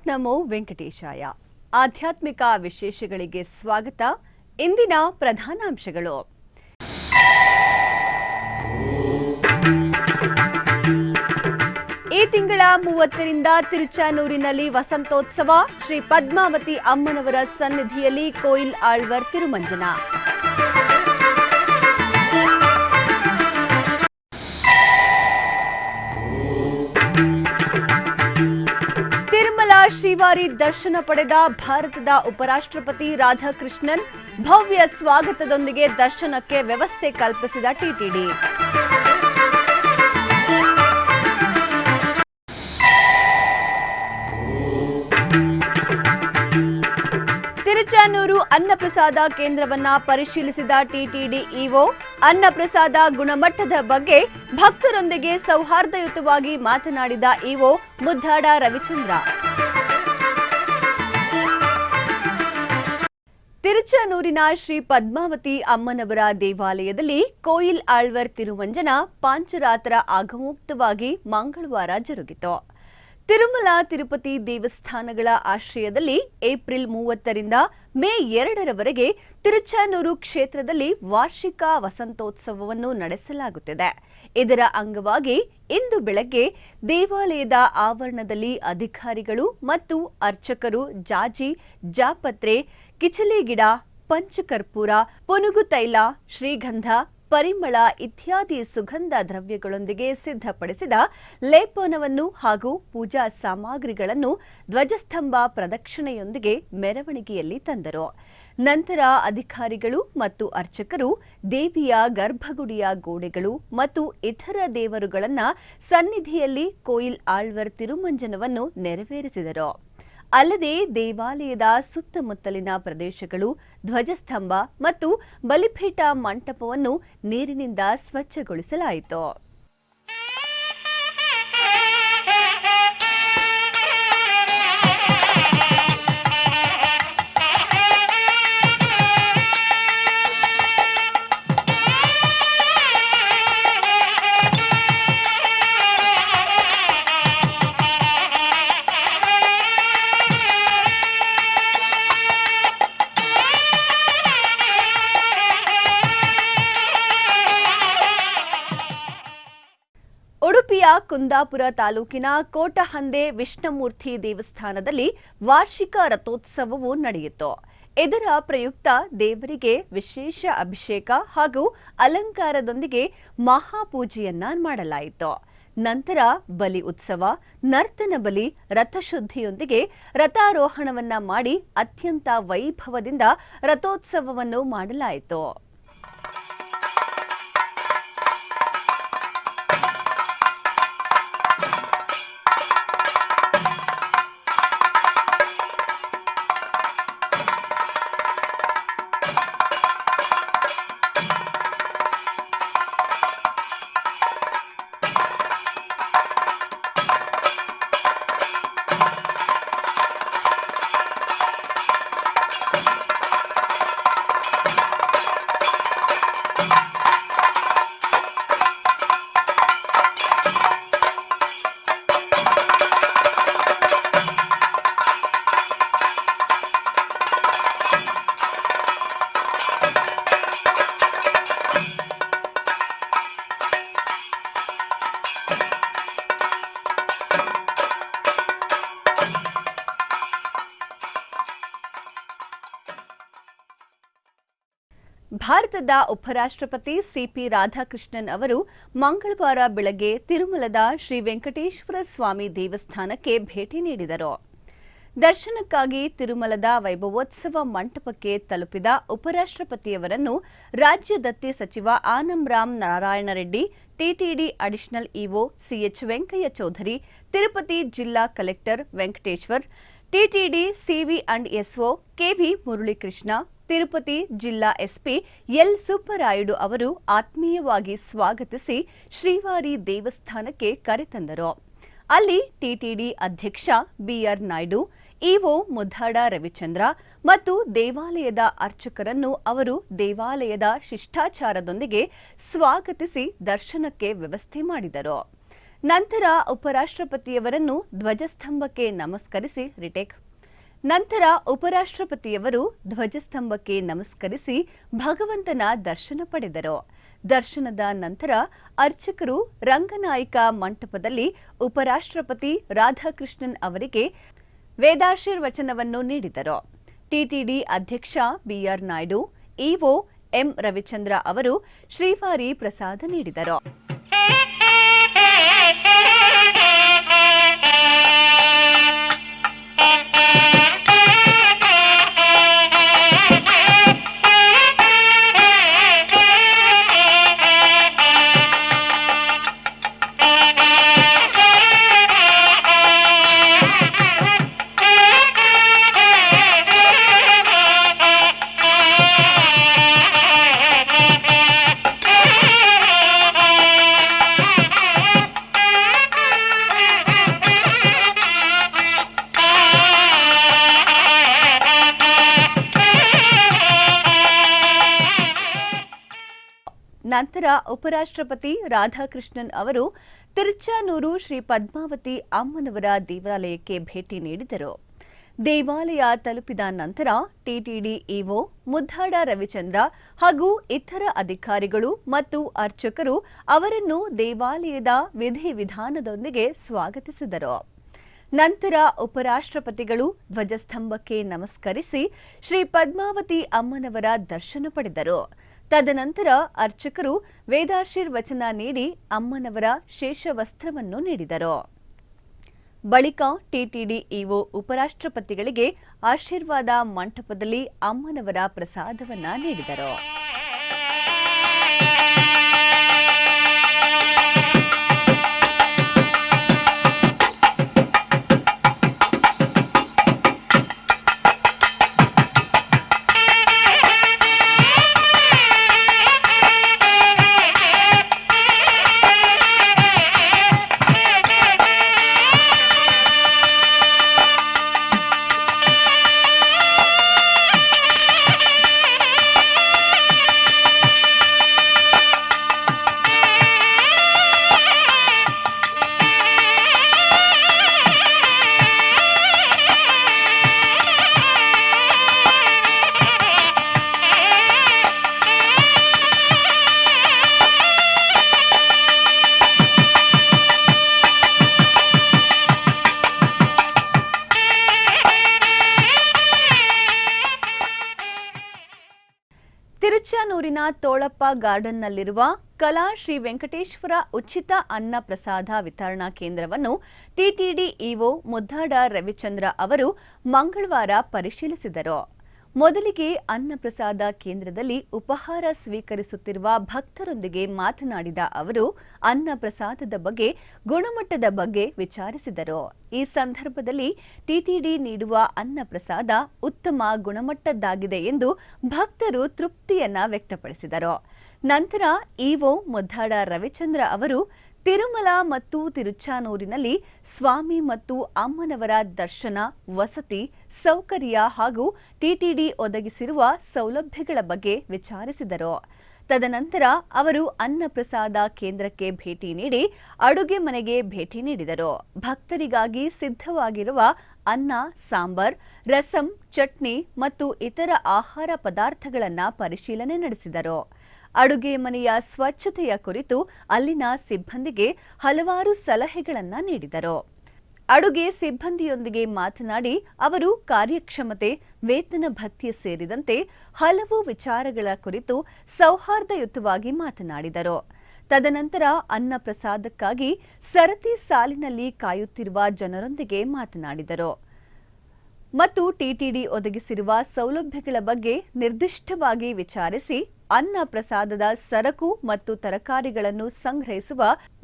ನಮೋ ವೆಂಕಟೇಶಾಯ. ಆಧ್ಯಾತ್ಮಿಕ ವಿಶೇಷಗಳಿಗೆ ಸ್ವಾಗತ. ಇಂದಿನ ಪ್ರಧಾನಾಂಶಗಳು. ಈ ತಿಂಗಳ 30ರಿಂದ ತಿರುಚಾನೂರಿನಲ್ಲಿ ವಸಂತೋತ್ಸವ. ಶ್ರೀ ಪದ್ಮಾವತಿ ಅಮ್ಮನವರ ಸನ್ನಿಧಿಯಲ್ಲಿ ಕೋಯಿಲ್ ಆಳ್ವರ್ ತಿರುಮಂಜನ. ತಿರುಮಲ ಶ್ರೀವಾರಿ ದರ್ಶನ ಪಡೆದ ಭಾರತದ ಉಪರಾಷ್ಟ್ರಪತಿ ರಾಧಾಕೃಷ್ಣನ್. ಭವ್ಯ ಸ್ವಾಗತದೊಂದಿಗೆ ದರ್ಶನಕ್ಕೆ ವ್ಯವಸ್ಥೆ ಕಲ್ಪಿಸಿದ ಟಿಟಿಡಿ. ತಿರುಚಾನೂರು ಅನ್ನಪ್ರಸಾದ ಕೇಂದ್ರವನ್ನ ಪರಿಶೀಲಿಸಿದ ಟಿಟಿಡಿ ಇಒ. ಅನ್ನಪ್ರಸಾದ ಗುಣಮಟ್ಟದ ಬಗ್ಗೆ ಭಕ್ತರೊಂದಿಗೆ ಸೌಹಾರ್ದಯುತವಾಗಿ ಮಾತನಾಡಿದ ಇಒ ಮುದ್ದಾಡ ರವಿಚಂದ್ರ. ತಿರುಚಾನೂರಿನ ಶ್ರೀ ಪದ್ಮಾವತಿ ಅಮ್ಮನವರ ದೇವಾಲಯದಲ್ಲಿ ಕೋಯಿಲ್ ಆಳ್ವರ್ ತಿರುಮಂಜನ ಪಾಂಚರಾತ್ರ ಆಗಮೋಕ್ತವಾಗಿ ಮಂಗಳವಾರ ಜರುಗಿತು. ತಿರುಮಲ ತಿರುಪತಿ ದೇವಸ್ಥಾನಗಳ ಆಶ್ರಯದಲ್ಲಿ ಏಪ್ರಿಲ್ 30ರಿಂದ ಮೇ 2ರವರೆಗೆ ತಿರುಚಾನೂರು ಕ್ಷೇತ್ರದಲ್ಲಿ ವಾರ್ಷಿಕ ವಸಂತೋತ್ಸವವನ್ನು ನಡೆಸಲಾಗುತ್ತಿದೆ. ಇದರ ಅಂಗವಾಗಿ ಇಂದು ಬೆಳಗ್ಗೆ ದೇವಾಲಯದ ಆವರಣದಲ್ಲಿ ಅಧಿಕಾರಿಗಳು ಮತ್ತು ಅರ್ಚಕರು ಜಾಜಿ, ಜಾಪತ್ರೆ, ಕಿಚಲೆ ಗಿಡ, ಪಂಚಕರ್ಪೂರ, ಪುನುಗು ತೈಲ, ಶ್ರೀಗಂಧ, ಪರಿಮಳ ಇತ್ಯಾದಿ ಸುಗಂಧ ದ್ರವ್ಯಗಳೊಂದಿಗೆ ಸಿದ್ಧಪಡಿಸಿದ ಲೇಪನವನ್ನು ಹಾಗೂ ಪೂಜಾ ಸಾಮಗ್ರಿಗಳನ್ನು ಧ್ವಜಸ್ತಂಭ ಪ್ರದಕ್ಷಿಣೆಯೊಂದಿಗೆ ಮೆರವಣಿಗೆಯಲ್ಲಿ ತಂದರು. ನಂತರ ಅಧಿಕಾರಿಗಳು ಮತ್ತು ಅರ್ಚಕರು ದೇವಿಯ ಗರ್ಭಗುಡಿಯ ಗೋಡೆಗಳು ಮತ್ತು ಇತರ ದೇವರುಗಳನ್ನ ಸನ್ನಿಧಿಯಲ್ಲಿ ಕೋಯಿಲ್ ಆಳ್ವರ್ ತಿರುಮಂಜನವನ್ನು ನೆರವೇರಿಸಿದರು. ಅಲ್ಲದೆ ದೇವಾಲಯದ ಸುತ್ತಮುತ್ತಲಿನ ಪ್ರದೇಶಗಳು, ಧ್ವಜಸ್ತಂಭ ಮತ್ತು ಬಲಿಪೀಠ ಮಂಟಪವನ್ನು ನೀರಿನಿಂದ ಸ್ವಚ್ಛಗೊಳಿಸಲಾಯಿತು. ಉಡುಪಿಯ ಕುಂದಾಪುರ ತಾಲೂಕಿನ ಕೋಟಹಂದೆ ವಿಷ್ಣುಮೂರ್ತಿ ದೇವಸ್ಥಾನದಲ್ಲಿ ವಾರ್ಷಿಕ ರಥೋತ್ಸವವು ನಡೆಯಿತು. ಇದರ ಪ್ರಯುಕ್ತ ದೇವರಿಗೆ ವಿಶೇಷ ಅಭಿಷೇಕ ಹಾಗೂ ಅಲಂಕಾರದೊಂದಿಗೆ ಮಹಾಪೂಜೆಯನ್ನ ಮಾಡಲಾಯಿತು. ನಂತರ ಬಲಿ ಉತ್ಸವ, ನರ್ತನ ಬಲಿ, ರಥಶುದ್ಧಿಯೊಂದಿಗೆ ರಥಾರೋಹಣವನ್ನ ಮಾಡಿ ಅತ್ಯಂತ ವೈಭವದಿಂದ ರಥೋತ್ಸವವನ್ನು ಮಾಡಲಾಯಿತು. ಭಾರತದ ಉಪರಾಷ್ಟ್ರಪತಿ ಸಿಪಿ ರಾಧಾಕೃಷ್ಣನ್ ಅವರು ಮಂಗಳವಾರ ಬೆಳಗ್ಗೆ ತಿರುಮಲದ ಶ್ರೀ ವೆಂಕಟೇಶ್ವರ ಸ್ವಾಮಿ ದೇವಸ್ಥಾನಕ್ಕೆ ಭೇಟಿ ನೀಡಿದರು. ದರ್ಶನಕ್ಕಾಗಿ ತಿರುಮಲದ ವೈಭವೋತ್ಸವ ಮಂಟಪಕ್ಕೆ ತಲುಪಿದ ಉಪರಾಷ್ಟ್ರಪತಿಯವರನ್ನು ರಾಜ್ಯ ದತ್ತಿ ಸಚಿವ Anam Ram Narayana Reddy, TTD additional EO CH Venkaiah Chowdary, Tirupati ಜಿಲ್ಲಾ collector Venkateshwar, TTD CV and SO KV Muralikrishna, Tirupati ಜಿಲ್ಲಾ ಎಸ್ಪಿ ಎಲ್ ಸುಬ್ಬರಾಯುಡು ಅವರು ಆತ್ಮೀಯವಾಗಿ ಸ್ವಾಗತಿಸಿ ಶ್ರೀವಾರಿ ದೇವಸ್ಥಾನಕ್ಕೆ ಕರೆತಂದರು. ಅಲ್ಲಿ ಟಿಟಿಡಿ ಅಧ್ಯಕ್ಷ ಬಿಆರ್ ನಾಯ್ಡು, ಇಒ ಮುದ್ದಾಡ ರವಿಚಂದ್ರ ಮತ್ತು ದೇವಾಲಯದ ಅರ್ಚಕರನ್ನು ಅವರು ದೇವಾಲಯದ ಶಿಷ್ಟಾಚಾರದೊಂದಿಗೆ ಸ್ವಾಗತಿಸಿ ದರ್ಶನಕ್ಕೆ ವ್ಯವಸ್ಥೆ ಮಾಡಿದರು. ನಂತರ ಉಪರಾಷ್ಟ್ರಪತಿಯವರನ್ನು ಧ್ವಜಸ್ತಂಭಕ್ಕೆ ನಮಸ್ಕರಿಸಿ ಭಗವಂತನ ದರ್ಶನ ಪಡೆದರು. ದರ್ಶನದ ನಂತರ ಅರ್ಚಕರು ರಂಗನಾಯಕ ಮಂಟಪದಲ್ಲಿ ಉಪರಾಷ್ಟ್ರಪತಿ ರಾಧಾಕೃಷ್ಣನ್ ಅವರಿಗೆ ವೇದಾಶೀರ್ವಚನವನ್ನು ನೀಡಿದರು. ಟಿಟಿಡಿ ಅಧ್ಯಕ್ಷ ಬಿಆರ್ ನಾಯ್ಡು, ಇಒ ಎಂ ರವಿಚಂದ್ರ ಅವರು ಶ್ರೀವಾರಿ ಪ್ರಸಾದ ನೀಡಿದರು. ನಂತರ ಉಪರಾಷ್ಟ್ರಪತಿ ರಾಧಾಕೃಷ್ಣನ್ ಅವರು ತಿರುಚಾನೂರು ಶ್ರೀ ಪದ್ಮಾವತಿ ಅಮ್ಮನವರ ದೇವಾಲಯಕ್ಕೆ ಭೇಟಿ ನೀಡಿದರು. ದೇವಾಲಯ ತಲುಪಿದ ನಂತರ ಟಿಟಿಡಿ ಇಒ ಮುದ್ದಾಡ ರವಿಚಂದ್ರ ಹಾಗೂ ಇತರ ಅಧಿಕಾರಿಗಳು ಮತ್ತು ಅರ್ಚಕರು ಅವರನ್ನು ದೇವಾಲಯದ ವಿಧಿವಿಧಾನದೊಂದಿಗೆ ಸ್ವಾಗತಿಸಿದರು. ನಂತರ ಉಪರಾಷ್ಟ್ರಪತಿಗಳು ಧ್ವಜಸ್ತಂಭಕ್ಕೆ ನಮಸ್ಕರಿಸಿ ಶ್ರೀ ಪದ್ಮಾವತಿ ಅಮ್ಮನವರ ದರ್ಶನ ಪಡೆದರು. ತದನಂತರ ಅರ್ಚಕರು ವೇದಾಶೀರ್ವಚನ ನೀಡಿ ಅಮ್ಮನವರ ಶೇಷವಸ್ತ್ರವನ್ನು ನೀಡಿದರು. ಬಳಿಕ ಟಿಟಿಡಿ ಇಒ ಉಪರಾಷ್ಟ್ರಪತಿಗಳಿಗೆ ಆಶೀರ್ವಾದ ಮಂಟಪದಲ್ಲಿ ಅಮ್ಮನವರ ಪ್ರಸಾದವನ್ನ ನೀಡಿದರು. ತಿರುಚಾನೂರಿನ ತೋಳಪ್ಪ ಗಾರ್ಡನ್ನಲ್ಲಿರುವ ಕಲಾ ಶ್ರೀ ವೆಂಕಟೇಶ್ವರ ಉಚಿತ ಅನ್ನ ಪ್ರಸಾದ ವಿತರಣಾ ಕೇಂದ್ರವನ್ನು ಟಿಟಿಡಿ ಇಒ ಮುದ್ದಾಡ ರವಿಚಂದ್ರ ಅವರು ಮಂಗಳವಾರ ಪರಿಶೀಲಿಸಿದರು. ಮೊದಲಿಗೆ ಅನ್ನ ಪ್ರಸಾದ ಕೇಂದ್ರದಲ್ಲಿ ಉಪಹಾರ ಸ್ವೀಕರಿಸುತ್ತಿರುವ ಭಕ್ತರೊಂದಿಗೆ ಮಾತನಾಡಿದ ಅವರು ಅನ್ನ ಪ್ರಸಾದದ ಬಗ್ಗೆ ಗುಣಮಟ್ಟದ ಬಗ್ಗೆ ವಿಚಾರಿಸಿದರು. ಈ ಸಂದರ್ಭದಲ್ಲಿ ಟಿಟಿಡಿ ನೀಡುವ ಅನ್ನ ಪ್ರಸಾದ ಉತ್ತಮ ಗುಣಮಟ್ಟದ್ದಾಗಿದೆ ಎಂದು ಭಕ್ತರು ತೃಪ್ತಿಯನ್ನ ವ್ಯಕ್ತಪಡಿಸಿದರು. ನಂತರ ಇಒ ಮುದ್ದಾಡ ರವಿಚಂದ್ರ ಅವರು ತಿರುಮಲ ಮತ್ತು ತಿರುಚಾನೂರಿನಲ್ಲಿ ಸ್ವಾಮಿ ಮತ್ತು ಅಮ್ಮನವರ ದರ್ಶನ, ವಸತಿ, ಸೌಕರ್ಯ ಹಾಗೂ ಟಿಟಿಡಿ ಒದಗಿಸಿರುವ ಸೌಲಭ್ಯಗಳ ಬಗ್ಗೆ ವಿಚಾರಿಸಿದರು. ತದನಂತರ ಅವರು ಅನ್ನಪ್ರಸಾದ ಕೇಂದ್ರಕ್ಕೆ ಭೇಟಿ ನೀಡಿ ಅಡುಗೆ ಮನೆಗೆ ಭೇಟಿ ನೀಡಿದರು. ಭಕ್ತರಿಗಾಗಿ ಸಿದ್ಧವಾಗಿರುವ ಅನ್ನ, ಸಾಂಬಾರ್, ರಸಂ, ಚಟ್ನಿ ಮತ್ತು ಇತರ ಆಹಾರ ಪದಾರ್ಥಗಳನ್ನು ಪರಿಶೀಲನೆ ನಡೆಸಿದರು. ಅಡುಗೆ ಮನೆಯ ಸ್ವಚ್ಛತೆಯ ಕುರಿತು ಅಲ್ಲಿನ ಸಿಬ್ಬಂದಿಗೆ ಹಲವಾರು ಸಲಹೆಗಳನ್ನು ನೀಡಿದರು. ಅಡುಗೆ ಸಿಬ್ಬಂದಿಯೊಂದಿಗೆ ಮಾತನಾಡಿ ಅವರು ಕಾರ್ಯಕ್ಷಮತೆ, ವೇತನ ಭತ್ಯೆ ಸೇರಿದಂತೆ ಹಲವು ವಿಚಾರಗಳ ಕುರಿತು ಸೌಹಾರ್ದಯುತವಾಗಿ ಮಾತನಾಡಿದರು. ತದನಂತರ ಅನ್ನ ಪ್ರಸಾದಕ್ಕಾಗಿ ಸರತಿ ಸಾಲಿನಲ್ಲಿ ಕಾಯುತ್ತಿರುವ ಜನರೊಂದಿಗೆ ಮಾತನಾಡಿದರು ಮತ್ತು ಟಿಟಿಡಿ ಒದಗಿಸಿರುವ ಸೌಲಭ್ಯಗಳ ಬಗ್ಗೆ ನಿರ್ದಿಷ್ಟವಾಗಿ ವಿಚಾರಿಸಿ ಅನ್ನ ಪ್ರಸಾದದ ಸರಕು ಮತ್ತು ತರಕಾರಿಗಳನ್ನು ಸಂಗ್ರಹಿಸುವ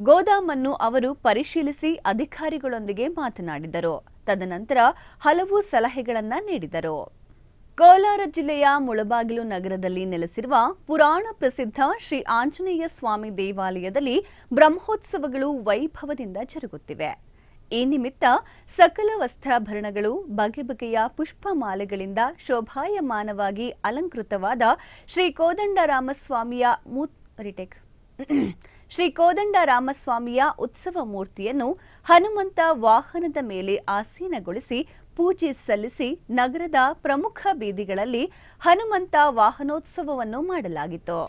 ಗೋದಾಮನ್ನು ಅವರು ಪರಿಶೀಲಿಸಿ ಅಧಿಕಾರಿಗಳೊಂದಿಗೆ ಮಾತನಾಡಿದರು. ತದನಂತರ ಹಲವು ಸಲಹೆಗಳನ್ನು ನೀಡಿದರು. ಕೋಲಾರ ಜಿಲ್ಲೆಯ ಮುಳಬಾಗಿಲು ನಗರದಲ್ಲಿ ನೆಲೆಸಿರುವ ಪುರಾಣ ಪ್ರಸಿದ್ಧ ಶ್ರೀ ಆಂಜನೇಯ ಸ್ವಾಮಿ ದೇವಾಲಯದಲ್ಲಿ ಬ್ರಹ್ಮೋತ್ಸವಗಳು ವೈಭವದಿಂದ ಜರುಗುತ್ತಿವೆ. ಈ ನಿಮಿತ್ತ ಸಕಲ ವಸ್ತ್ರಾಭರಣಗಳು, ಬಗೆ ಬಗೆಯ ಪುಷ್ಪಮಾಲೆಗಳಿಂದ ಶೋಭಾಯಮಾನವಾಗಿ ಅಲಂಕೃತವಾದ ಶ್ರೀ ಕೋದಂಡರಾಮಸ್ವಾಮಿಯ ಶ್ರೀ ಕೋದಂಡ ರಾಮಸ್ವಾಮಿಯ ಉತ್ಸವ ಮೂರ್ತಿಯನ್ನು ಹನುಮಂತ ವಾಹನದ ಮೇಲೆ ಆಸೀನಗೊಳಿಸಿ ಪೂಜೆ ಸಲ್ಲಿಸಿ ನಗರದ ಪ್ರಮುಖ ಬೀದಿಗಳಲ್ಲಿ ಹನುಮಂತ ವಾಹನೋತ್ಸವವನ್ನು ಮಾಡಲಾಗಿತ್ತು.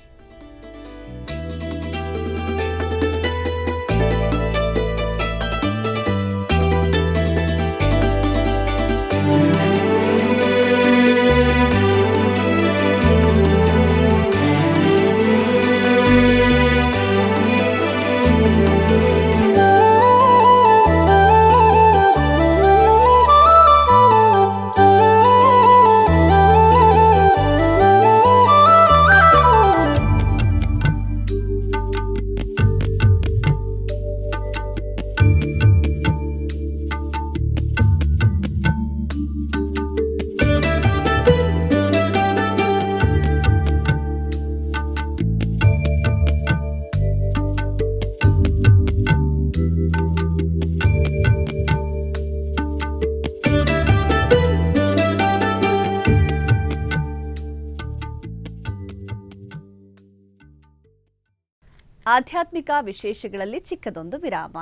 ಆಧ್ಯಾತ್ಮಿಕ ವಿಶೇಷಗಳಲ್ಲಿ ಚಿಕ್ಕದೊಂದು ವಿರಾಮ.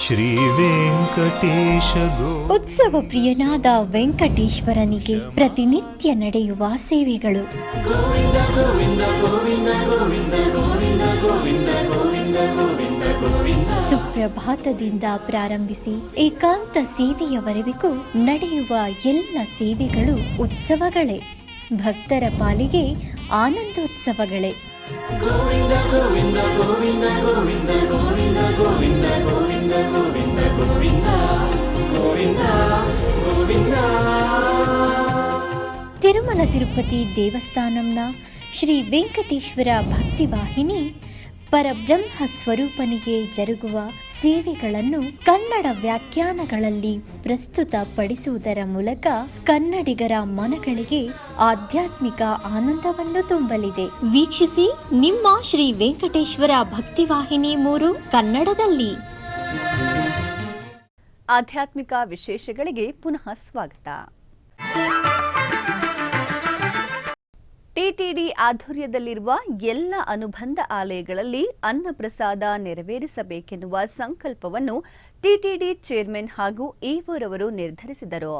ಶ್ರೀ ವೆಂಕಟೇಶ ಉತ್ಸವ ಪ್ರಿಯನಾದ ವೆಂಕಟೇಶ್ವರನಿಗೆ ಪ್ರತಿನಿತ್ಯ ನಡೆಯುವ ಸೇವೆಗಳು. ಸುಪ್ರಭಾತದಿಂದ ಪ್ರಾರಂಭಿಸಿ ಏಕಾಂತ ಸೇವೆಯವರೆಗೂ ನಡೆಯುವ ಎಲ್ಲ ಸೇವೆಗಳು ಉತ್ಸವಗಳೇ. ಭಕ್ತರ ಪಾಲಿಗೆ ಆನಂದೋತ್ಸವಗಳೇ. ಗೋವಿಂದ ಗೋವಿಂದ ಗೋವಿಂದ ಗೋವಿಂದ ಗೋವಿಂದ ಗೋವಿಂದ ಗೋವಿಂದ ಗೋವಿಂದ ಗೋವಿಂದ ಗೋವಿಂದ ಗೋವಿಂದ. ತಿರುಮಲ ತಿರುಪತಿ ದೇವಸ್ಥಾನಂನ ಶ್ರೀ ವೆಂಕಟೇಶ್ವರ ಭಕ್ತಿವಾಹಿನಿ ಪರಬ್ರಹ್ಮ ಸ್ವರೂಪನಿಗೆ ಜರುಗುವ ಸೇವೆಗಳನ್ನು ಕನ್ನಡ ವ್ಯಾಖ್ಯಾನಗಳಲ್ಲಿ ಪ್ರಸ್ತುತಪಡಿಸುವುದರ ಮೂಲಕ ಕನ್ನಡಿಗರ ಮನಗಳಿಗೆ ಆಧ್ಯಾತ್ಮಿಕ ಆನಂದವನ್ನು ತುಂಬಲಿದೆ. ವೀಕ್ಷಿಸಿ ನಿಮ್ಮ ಶ್ರೀ ವೆಂಕಟೇಶ್ವರ ಭಕ್ತಿವಾಹಿನಿ 3 ಕನ್ನಡದಲ್ಲಿ. ಆಧ್ಯಾತ್ಮಿಕ ವಿಶೇಷಗಳಿಗೆ ಪುನಃ ಸ್ವಾಗತ. ಟಿಟಿಡಿ ಆಧ್ವರ್ಯದಲ್ಲಿರುವ ಎಲ್ಲ ಅನುಬಂಧ ಆಲಯಗಳಲ್ಲಿ ಅನ್ನಪ್ರಸಾದ ನೆರವೇರಿಸಬೇಕೆನ್ನುವ ಸಂಕಲ್ಪವನ್ನು ಟಿಟಿಡಿ ಚೇರ್ಮನ್ ಹಾಗೂ ಈವೋರವರು ನಿರ್ಧರಿಸಿದರು.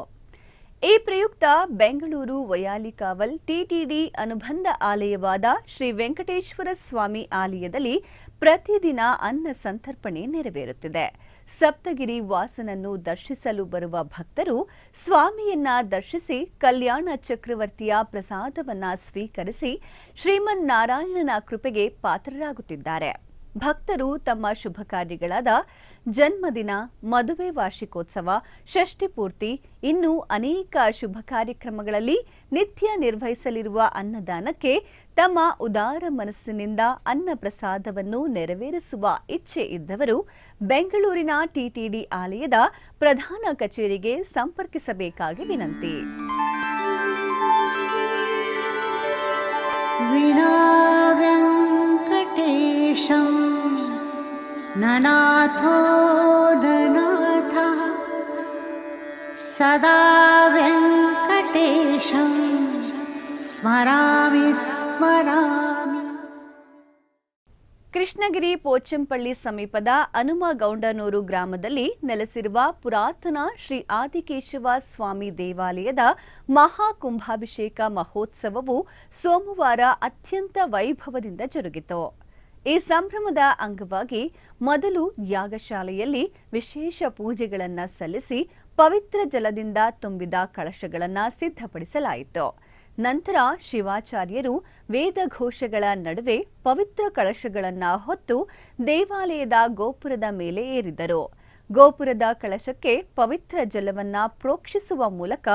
ಈ ಪ್ರಯುಕ್ತ ಬೆಂಗಳೂರು ವಯಾಲಿಕಾವಲ್ ಟಿಟಿಡಿ ಅನುಬಂಧ ಆಲಯವಾದ ಶ್ರೀ ವೆಂಕಟೇಶ್ವರ ಸ್ವಾಮಿ ಆಲಯದಲ್ಲಿ ಪ್ರತಿದಿನ ಅನ್ನ ಸಂತರ್ಪಣೆ ನೆರವೇರುತ್ತಿದೆ. ಸಪ್ತಗಿರಿ ವಾಸನನ್ನು ದರ್ಶಿಸಲು ಬರುವ ಭಕ್ತರು ಸ್ವಾಮಿಯನ್ನ ದರ್ಶಿಸಿ ಕಲ್ಯಾಣ ಚಕ್ರವರ್ತಿಯ ಪ್ರಸಾದವನ್ನ ಸ್ವೀಕರಿಸಿ ಶ್ರೀಮನ್ನಾರಾಯಣನ ಕೃಪೆಗೆ ಪಾತ್ರರಾಗುತ್ತಿದ್ದಾರೆ. ಭಕ್ತರು ತಮ್ಮ ಶುಭ ಕಾರ್ಯಗಳಾದ ಜನ್ಮದಿನ, ಮದುವೆ ವಾರ್ಷಿಕೋತ್ಸವ, ಷಷ್ಠಿ ಪೂರ್ತಿ, ಇನ್ನೂ ಅನೇಕ ಶುಭ ಕಾರ್ಯಕ್ರಮಗಳಲ್ಲಿ ನಿತ್ಯ ನಿರ್ವಹಿಸಲಿರುವ ಅನ್ನದಾನಕ್ಕೆ ತಮ್ಮ ಉದಾರ ಮನಸ್ಸಿನಿಂದ ಅನ್ನ ಪ್ರಸಾದವನ್ನು ನೆರವೇರಿಸುವ ಇಚ್ಛೆ ಇದ್ದವರು ಬೆಂಗಳೂರಿನ ಟಿಟಿಡಿ ಆಲಯದ ಪ್ರಧಾನ ಕಚೇರಿಗೆ ಸಂಪರ್ಕಿಸಬೇಕಾಗಿ ವಿನಂತಿ. ನನಾಥೋ ನನಾಥಃ ಸದಾ ವೆಂಕಟೇಶಂ ಸ್ಮರಾಮಿ ಸ್ಮರಾಮಿ. ಕೃಷ್ಣಗಿರಿ ಪೋಚಂಪಳ್ಳಿ ಸಮೀಪದ ಹನುಮಗೌಂಡನೂರು ಗ್ರಾಮದಲ್ಲಿ ನೆಲೆಸಿರುವ ಪುರಾತನ ಶ್ರೀ ಆದಿಕೇಶವ ಸ್ವಾಮಿ ದೇವಾಲಯದ ಮಹಾಕುಂಭಾಭಿಷೇಕ ಮಹೋತ್ಸವವು ಸೋಮವಾರ ಅತ್ಯಂತ ವೈಭವದಿಂದ ಜರುಗಿತು. ಈ ಸಂಭ್ರಮದ ಅಂಗವಾಗಿ ಮೊದಲು ಯಾಗಶಾಲೆಯಲ್ಲಿ ವಿಶೇಷ ಪೂಜೆಗಳನ್ನು ಸಲ್ಲಿಸಿ ಪವಿತ್ರ ಜಲದಿಂದ ತುಂಬಿದ ಕಳಶಗಳನ್ನು ಸಿದ್ಧಪಡಿಸಲಾಯಿತು. ನಂತರ ಶಿವಾಚಾರ್ಯರು ವೇದಘೋಷಗಳ ನಡುವೆ ಪವಿತ್ರ ಕಳಶಗಳನ್ನು ಹೊತ್ತು ದೇವಾಲಯದ ಗೋಪುರದ ಮೇಲೆ ಏರಿದರು. ಗೋಪುರದ ಕಳಶಕ್ಕೆ ಪವಿತ್ರ ಜಲವನ್ನ ಪ್ರೋಕ್ಷಿಸುವ ಮೂಲಕ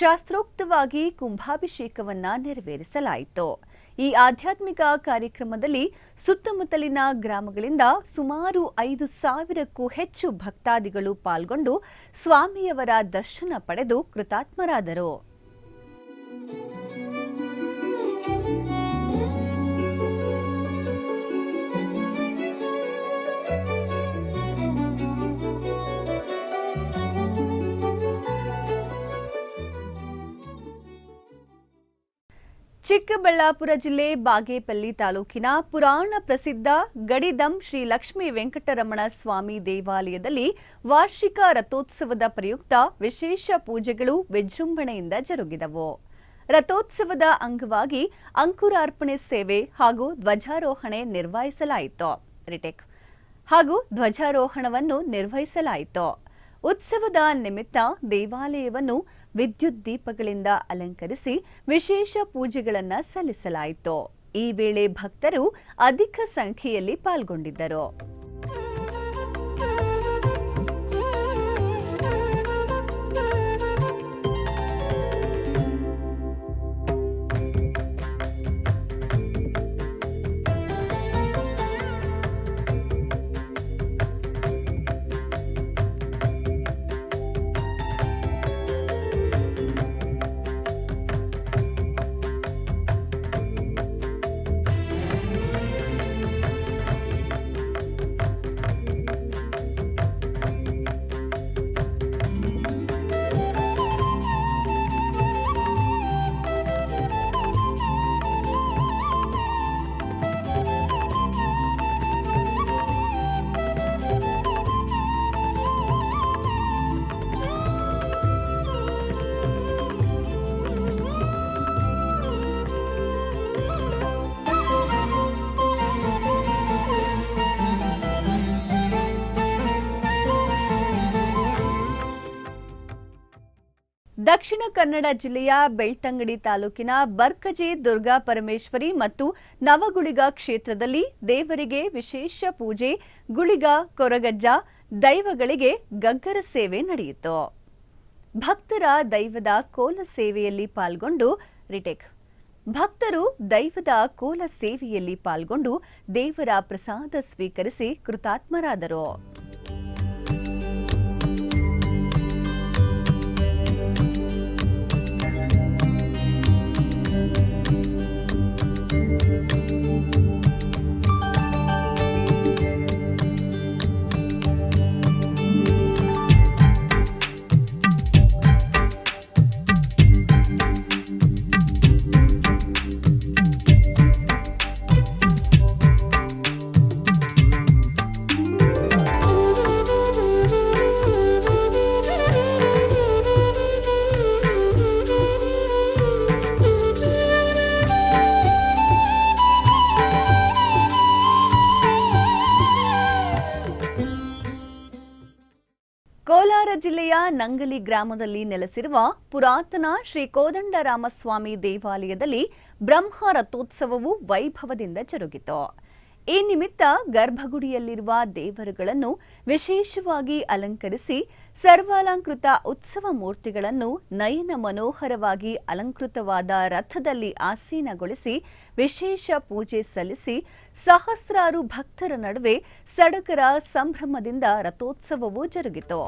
ಶಾಸ್ತ್ರೋಕ್ತವಾಗಿ ಕುಂಭಾಭಿಷೇಕವನ್ನ ನೆರವೇರಿಸಲಾಯಿತು. ಈ ಆಧ್ಯಾತ್ಮಿಕ ಕಾರ್ಯಕ್ರಮದಲ್ಲಿ ಸುತ್ತಮುತ್ತಲಿನ ಗ್ರಾಮಗಳಿಂದ ಸುಮಾರು 5,000ಕ್ಕೂ ಹೆಚ್ಚು ಭಕ್ತಾದಿಗಳು ಪಾಲ್ಗೊಂಡು ಸ್ವಾಮಿಯವರ ದರ್ಶನ ಪಡೆದು ಕೃತಾತ್ಮರಾದರು. ಚಿಕ್ಕಬಳ್ಳಾಪುರ ಜಿಲ್ಲೆ ಬಾಗೇಪಲ್ಲಿ ತಾಲೂಕಿನ ಪುರಾಣ ಪ್ರಸಿದ್ಧ ಗಡಿದಂ ಶ್ರೀ ಲಕ್ಷ್ಮೀ ವೆಂಕಟರಮಣ ಸ್ವಾಮಿ ದೇವಾಲಯದಲ್ಲಿ ವಾರ್ಷಿಕ ರಥೋತ್ಸವದ ಪ್ರಯುಕ್ತ ವಿಶೇಷ ಪೂಜೆಗಳು ವಿಜೃಂಭಣೆಯಿಂದ ಜರುಗಿದವು. ರಥೋತ್ಸವದ ಅಂಗವಾಗಿ ಅಂಕುರಾರ್ಪಣೆ ಸೇವೆ ಹಾಗೂ ಧ್ವಜಾರೋಹಣವನ್ನು ನಿರ್ವಹಿಸಲಾಯಿತು. ಉತ್ಸವದ ನಿಮಿತ್ತ ದೇವಾಲಯವನ್ನು ವಿದ್ಯುತ್ ದೀಪಗಳಿಂದ ಅಲಂಕರಿಸಿ ವಿಶೇಷ ಪೂಜೆಗಳನ್ನು ಸಲ್ಲಿಸಲಾಯಿತು. ಈ ವೇಳೆ ಭಕ್ತರು ಅಧಿಕ ಸಂಖ್ಯೆಯಲ್ಲಿ ಪಾಲ್ಗೊಂಡಿದ್ದರು. ದಕ್ಷಿಣ ಕನ್ನಡ ಜಿಲ್ಲೆಯ ಬೆಳ್ತಂಗಡಿ ತಾಲೂಕಿನ ಬರ್ಕಜಿ ದುರ್ಗಾ ಪರಮೇಶ್ವರಿ ಮತ್ತು ನವಗುಳಿಗ ಕ್ಷೇತ್ರದಲ್ಲಿ ದೇವರಿಗೆ ವಿಶೇಷ ಪೂಜೆ, ಗುಳಿಗ, ಕೊರಗಜ್ಜ, ದೈವಗಳಿಗೆ ಗಗ್ಗರ ಸೇವೆ ನಡೆಯಿತು. ಭಕ್ತರು ದೈವದ ಕೋಲ ಸೇವೆಯಲ್ಲಿ ಪಾಲ್ಗೊಂಡು ದೇವರ ಪ್ರಸಾದ ಸ್ವೀಕರಿಸಿ ಕೃತಾತ್ಮರಾದರು. ಕೋಲಾರ ಜಿಲ್ಲೆಯ ನಂಗಲಿ ಗ್ರಾಮದಲ್ಲಿ ನೆಲೆಸಿರುವ ಪುರಾತನ ಶ್ರೀ ಕೋದಂಡರಾಮಸ್ವಾಮಿ ದೇವಾಲಯದಲ್ಲಿ ಬ್ರಹ್ಮ ರಥೋತ್ಸವವು ವೈಭವದಿಂದ ಜರುಗಿತು. ಈ ನಿಮಿತ್ತ ಗರ್ಭಗುಡಿಯಲ್ಲಿರುವ ದೇವರುಗಳನ್ನು ವಿಶೇಷವಾಗಿ ಅಲಂಕರಿಸಿ ಸರ್ವಾಲಂಕೃತ ಉತ್ಸವ ಮೂರ್ತಿಗಳನ್ನು ನಯನ ಮನೋಹರವಾಗಿ ಅಲಂಕೃತವಾದ ರಥದಲ್ಲಿ ಆಸೀನಗೊಳಿಸಿ ವಿಶೇಷ ಪೂಜೆ ಸಲ್ಲಿಸಿ ಸಹಸ್ರಾರು ಭಕ್ತರ ನಡುವೆ ಸಡಗರ ಸಂಭ್ರಮದಿಂದ ರಥೋತ್ಸವವು ಜರುಗಿತು.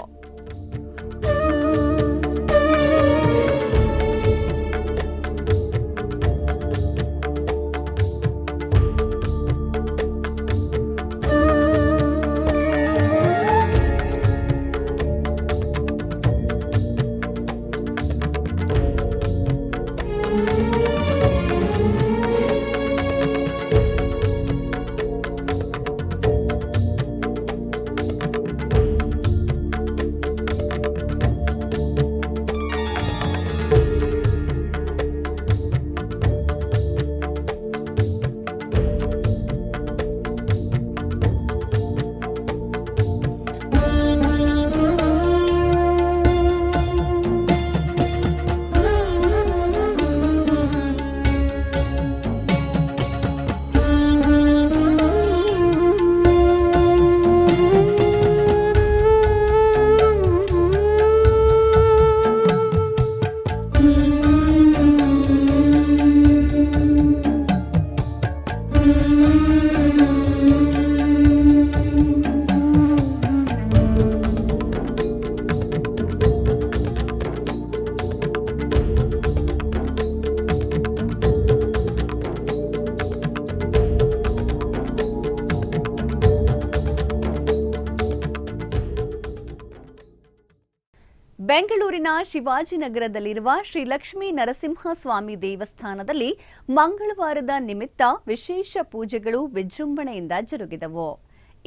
ಬೆಂಗಳೂರಿನ ಶಿವಾಜಿನಗರದಲ್ಲಿರುವ ಶ್ರೀ ಲಕ್ಷ್ಮೀ ನರಸಿಂಹಸ್ವಾಮಿ ದೇವಸ್ಥಾನದಲ್ಲಿ ಮಂಗಳವಾರದ ನಿಮಿತ್ತ ವಿಶೇಷ ಪೂಜೆಗಳು ವಿಜೃಂಭಣೆಯಿಂದ ಜರುಗಿದವು.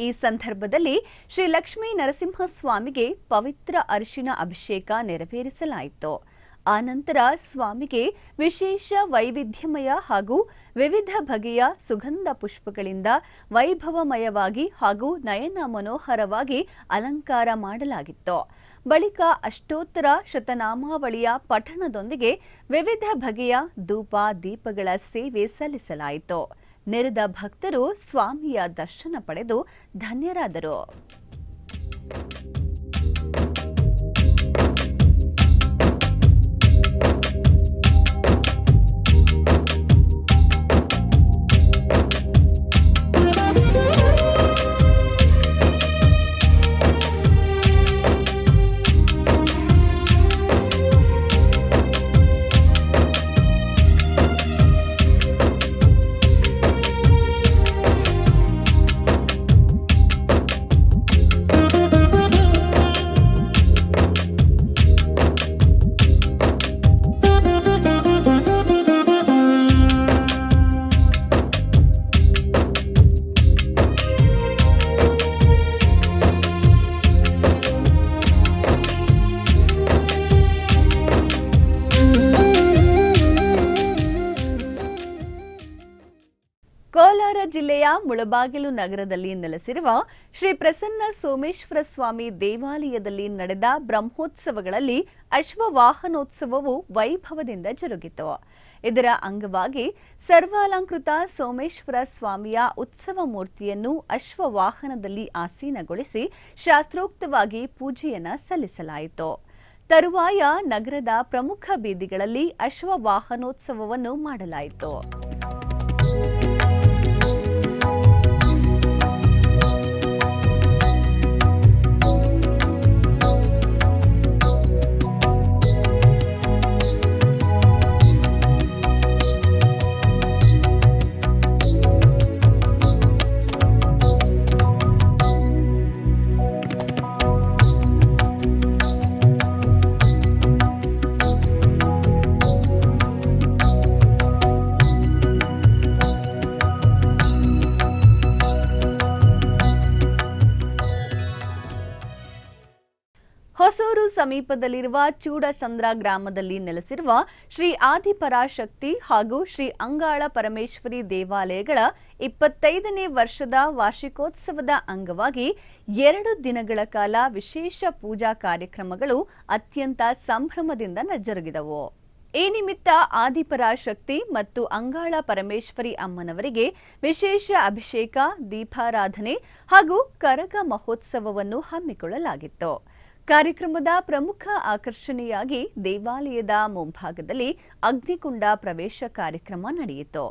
ಈ ಸಂದರ್ಭದಲ್ಲಿ ಶ್ರೀ ಲಕ್ಷ್ಮೀ ನರಸಿಂಹಸ್ವಾಮಿಗೆ ಪವಿತ್ರ ಅರಿಶಿನ ಅಭಿಷೇಕ ನೆರವೇರಿಸಲಾಯಿತು. ಆನಂತರ ಸ್ವಾಮಿಗೆ ವಿಶೇಷ ವೈವಿಧ್ಯಮಯ ಹಾಗೂ ವಿವಿಧ ಬಗೆಯ ಸುಗಂಧ ಪುಷ್ಪಗಳಿಂದ ವೈಭವಮಯವಾಗಿ ಹಾಗೂ ನಯನ ಮನೋಹರವಾಗಿ ಅಲಂಕಾರ ಮಾಡಲಾಗಿತ್ತು. ಬಳಿಕ ಅಷ್ಟೋತ್ತರ ಶತನಾಮಾವಳಿಯ ಪಠಣದೊಂದಿಗೆ ವಿವಿಧ ಬಗೆಯ ಧೂಪ ದೀಪಗಳ ಸೇವೆ ಸಲ್ಲಿಸಲಾಯಿತು. ನೆರೆದ ಭಕ್ತರು ಸ್ವಾಮಿಯ ದರ್ಶನ ಪಡೆದು ಧನ್ಯರಾದರು. ಕೋಲಾರ ಜಿಲ್ಲೆಯ ಮುಳಬಾಗಿಲು ನಗರದಲ್ಲಿ ನೆಲೆಸಿರುವ ಶ್ರೀ ಪ್ರಸನ್ನ ಸೋಮೇಶ್ವರ ಸ್ವಾಮಿ ದೇವಾಲಯದಲ್ಲಿ ನಡೆದ ಬ್ರಹ್ಮೋತ್ಸವಗಳಲ್ಲಿ ಅಶ್ವವಾಹನೋತ್ಸವವು ವೈಭವದಿಂದ ಜರುಗಿತು. ಇದರ ಅಂಗವಾಗಿ ಸರ್ವಾಲಂಕೃತ ಸೋಮೇಶ್ವರ ಸ್ವಾಮಿಯ ಉತ್ಸವ ಮೂರ್ತಿಯನ್ನು ಅಶ್ವವಾಹನದಲ್ಲಿ ಆಸೀನಗೊಳಿಸಿ ಶಾಸ್ತ್ರೋಕ್ತವಾಗಿ ಪೂಜೆಯನ್ನು ಸಲ್ಲಿಸಲಾಯಿತು. ತರುವಾಯ ನಗರದ ಪ್ರಮುಖ ಬೀದಿಗಳಲ್ಲಿ ಅಶ್ವವಾಹನೋತ್ಸವವನ್ನು ಮಾಡಲಾಯಿತು. ಹೊಸೂರು ಸಮೀಪದಲ್ಲಿರುವ ಚೂಡಚಂದ್ರ ಗ್ರಾಮದಲ್ಲಿ ನೆಲೆಸಿರುವ ಶ್ರೀ ಆದಿಪರಾಶಕ್ತಿ ಹಾಗೂ ಶ್ರೀ ಅಂಗಾಳ ಪರಮೇಶ್ವರಿ ದೇವಾಲಯಗಳ 25ನೇ ವರ್ಷದ ವಾರ್ಷಿಕೋತ್ಸವದ ಅಂಗವಾಗಿ 2 ದಿನಗಳ ಕಾಲ ವಿಶೇಷ ಪೂಜಾ ಕಾರ್ಯಕ್ರಮಗಳು ಅತ್ಯಂತ ಸಂಭ್ರಮದಿಂದ ಜರುಗಿದವು. ಈ ನಿಮಿತ್ತ ಆದಿಪರಾಶಕ್ತಿ ಮತ್ತು ಅಂಗಾಳ ಪರಮೇಶ್ವರಿ ಅಮ್ಮನವರಿಗೆ ವಿಶೇಷ ಅಭಿಷೇಕ, ದೀಪಾರಾಧನೆ ಹಾಗೂ ಕರಗ ಮಹೋತ್ಸವವನ್ನು ಹಮ್ಮಿಕೊಳ್ಳಲಾಗಿತ್ತು. ಕಾರ್ಯಕ್ರಮದ ಪ್ರಮುಖ ಆಕರ್ಷಣೆಯಾಗಿ ದೇವಾಲಯದ ಮುಂಭಾಗದಲ್ಲಿ ಅಗ್ನಿಕುಂಡ ಪ್ರವೇಶ ಕಾರ್ಯಕ್ರಮ ನಡೆಯಿತು.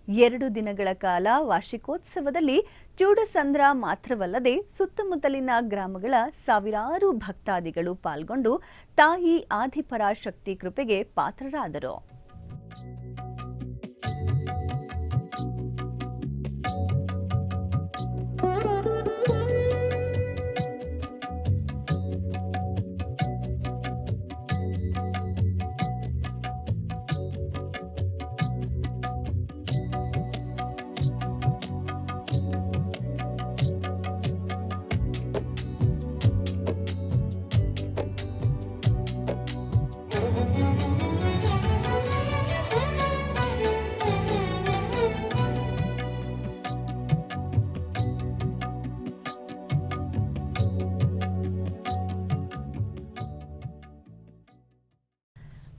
2 ದಿನಗಳ ಕಾಲ ವಾರ್ಷಿಕೋತ್ಸವದಲ್ಲಿ ಚೂಡಸಂದ್ರ ಮಾತ್ರವಲ್ಲದೆ ಸುತ್ತಮುತ್ತಲಿನ ಗ್ರಾಮಗಳ ಸಾವಿರಾರು ಭಕ್ತಾದಿಗಳು ಪಾಲ್ಗೊಂಡು ತಾಯಿ ಆದಿಪರಾಶಕ್ತಿ ಕೃಪೆಗೆ ಪಾತ್ರರಾದರು.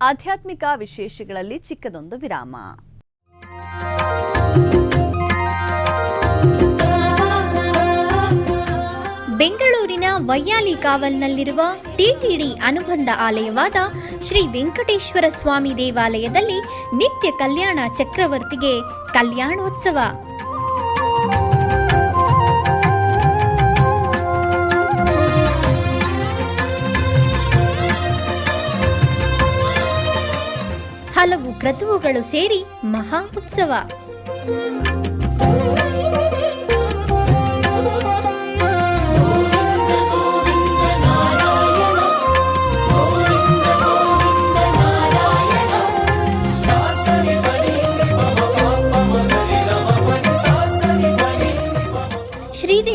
ಆಧ್ಯಾತ್ಮಿಕ ವಿಶೇಷಗಳಲ್ಲಿ ಚಿಕ್ಕದೊಂದು ವಿರಾಮ. ಬೆಂಗಳೂರಿನ ವೈಯಾಲಿ ಕಾವಲ್ನಲ್ಲಿರುವ ಟಿಟಿಡಿ ಅನುಬಂಧ ಆಲಯವಾದ ಶ್ರೀ ವೆಂಕಟೇಶ್ವರ ಸ್ವಾಮಿ ದೇವಾಲಯದಲ್ಲಿ ನಿತ್ಯ ಕಲ್ಯಾಣ ಚಕ್ರವರ್ತಿಗೆ ಕಲ್ಯಾಣೋತ್ಸವ. ಹಲವು ಕ್ರತುವುಗಳು ಸೇರಿ ಮಹಾ ಉತ್ಸವ.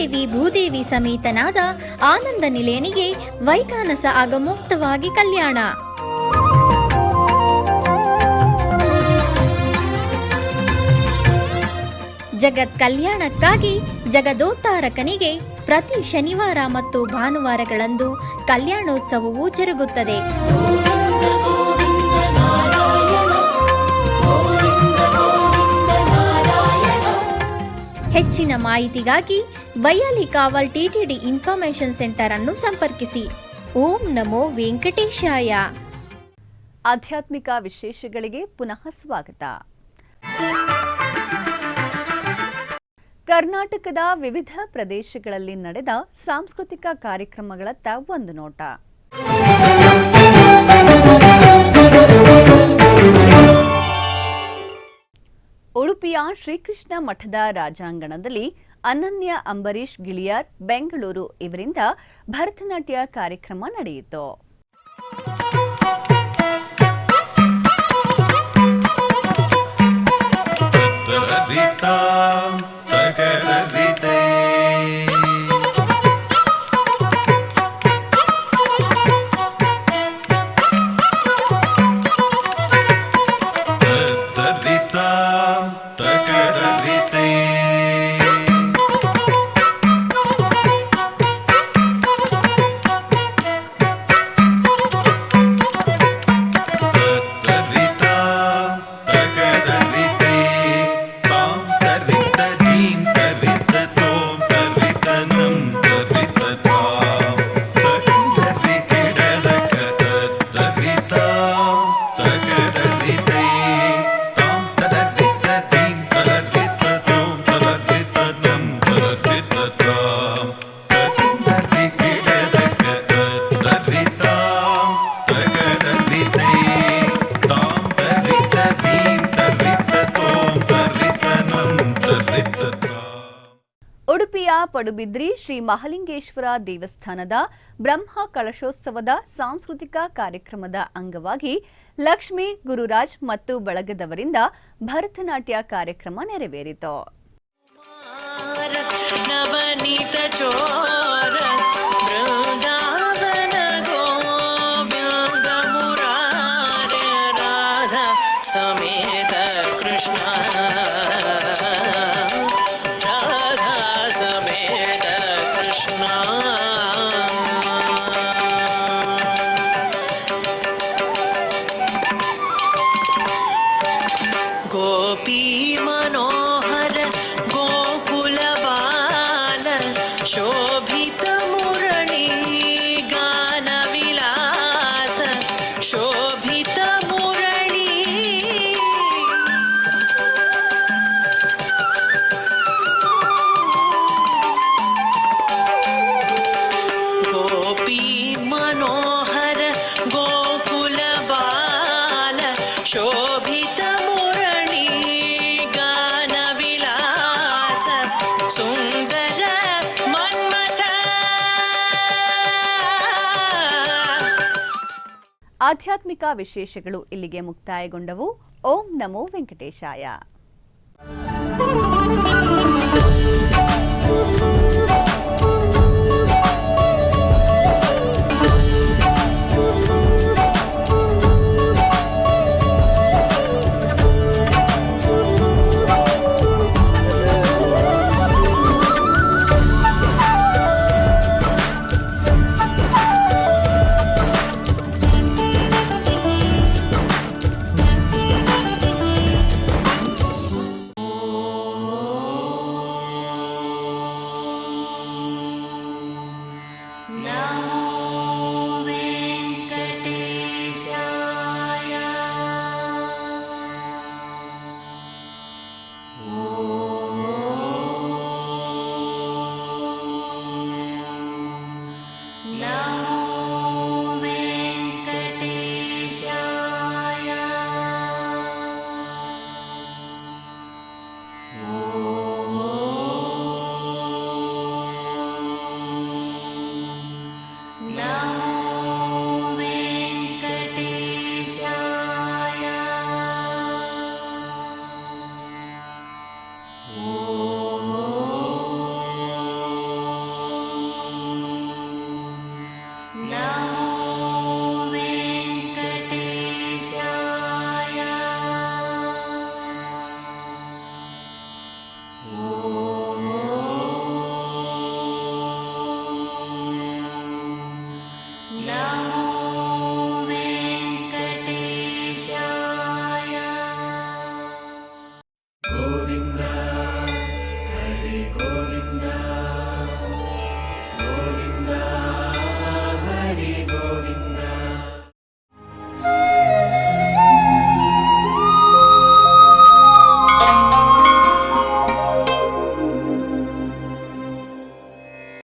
ಶ್ರೀದೇವಿ ಭೂದೇವಿ ಸಮೇತನಾದ ಆನಂದ ನಿಲಯನಿಗೆ ವೈಖಾನಸ ಆಗಮೋಕ್ತವಾಗಿ ಕಲ್ಯಾಣ. ಜಗತ್ ಕಲ್ಯಾಣಕ್ಕಾಗಿ ಜಗದೋತ್ತಾರಕನಿಗೆ ಪ್ರತಿ ಶನಿವಾರ ಮತ್ತು ಭಾನುವಾರಗಳಂದು ಕಲ್ಯಾಣೋತ್ಸವವು ಜರುಗುತ್ತದೆ. ಹೆಚ್ಚಿನ ಮಾಹಿತಿಗಾಗಿ ವೈಯಾಲಿ ಕಾವಲ್ ಟಿಟಿಡಿ ಇನ್ಫಾರ್ಮೇಶನ್ ಸೆಂಟರ್ ಅನ್ನು ಸಂಪರ್ಕಿಸಿ. ಓಂ ನಮೋ ವೆಂಕಟೇಶಾಯ. ಆಧ್ಯಾತ್ಮಿಕ ವಿಶೇಷಗಳಿಗೆ ಪುನಃ ಸ್ವಾಗತ. ಕರ್ನಾಟಕದ ವಿವಿಧ ಪ್ರದೇಶಗಳಲ್ಲಿ ನಡೆದ ಸಾಂಸ್ಕೃತಿಕ ಕಾರ್ಯಕ್ರಮಗಳತ್ತ ಒಂದು ನೋಟ. ಉಡುಪಿಯ ಶ್ರೀಕೃಷ್ಣ ಮಠದ ರಾಜಾಂಗಣದಲ್ಲಿ ಅನನ್ಯ ಅಂಬರೀಶ್ ಗಿಳಿಯಾರ್ ಬೆಂಗಳೂರು ಇವರಿಂದ ಭರತನಾಟ್ಯ ಕಾರ್ಯಕ್ರಮ ನಡೆಯಿತು. ಉಡುಪಿಯ ಪಡುಬಿದ್ರಿ ಶ್ರೀ ಮಹಾಲಿಂಗೇಶ್ವರ ದೇವಸ್ಥಾನದ ಬ್ರಹ್ಮ ಕಳಶೋತ್ಸವದ ಸಾಂಸ್ಕೃತಿಕ ಕಾರ್ಯಕ್ರಮದ ಅಂಗವಾಗಿ ಲಕ್ಷ್ಮೀ ಗುರುರಾಜ್ ಮತ್ತು ಬಳಗದವರಿಂದ ಭರತನಾಟ್ಯ ಕಾರ್ಯಕ್ರಮ ನೆರವೇರಿತು. ಆಧ್ಯಾತ್ಮಿಕ ವಿಶೇಷಗಳು ಇಲ್ಲಿಗೆ ಮುಕ್ತಾಯಗೊಂಡವು. ಓಂ ನಮೋ ವೆಂಕಟೇಶಾಯ. ಓಂ